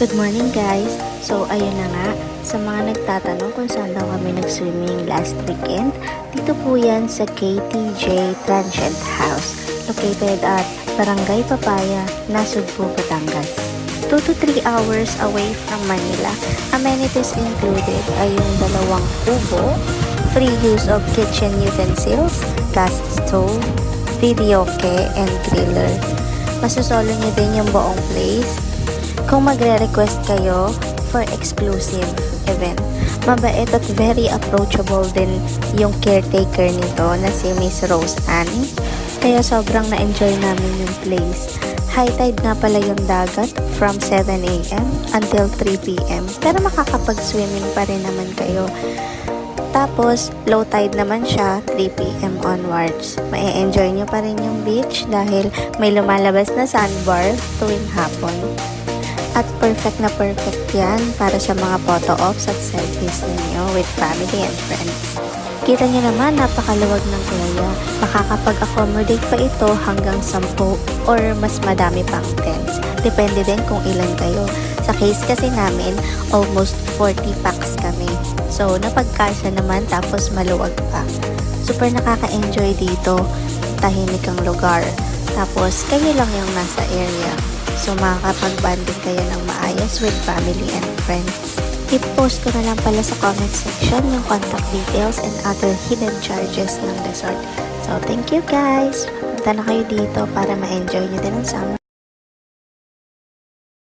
Good morning guys! So ayun na nga, sa mga nagtatanong kung saan daw kami nag-swimming last weekend, dito po yan sa KTJ Transient House, located at Barangay Papaya, Nasugbu, Batangas. 2 to 3 hours away from Manila. Amenities included ay yung dalawang kubo, free use of kitchen utensils, gas stove, videoke, and griller. Masusolo nyo din yung buong place. Kung magre-request kayo for exclusive event, mabait at very approachable din yung caretaker nito na si Miss Rose Ann. Kaya sobrang na-enjoy namin yung place. High tide nga pala yung dagat from 7 a.m. until 3 p.m. Pero makakapag-swimming pa rin naman kayo. Tapos, low tide naman siya, 3 p.m. onwards. Mai-enjoy nyo pa rin yung beach dahil may lumalabas na sandbar tuwing hapon. At perfect na perfect yan para sa mga photo ops at selfies ninyo with family and friends. Kita nyo naman, napakaluwag ng area. Makakapag-accommodate pa ito hanggang 10 or mas madami pang tents. Depende din kung ilan kayo. Sa case kasi namin, almost 40 packs kami. So, napagkasya naman tapos maluwag pa. Super nakaka-enjoy dito. Tahimik ang lugar. Tapos, kayo lang yung nasa area. So, makakapag-banding kayo ng maayos with family and friends. I-post ko na lang pala sa comment section yung contact details and other hidden charges ng resort. So, thank you guys! Punta na kayo dito para ma-enjoy nyo din ang summer.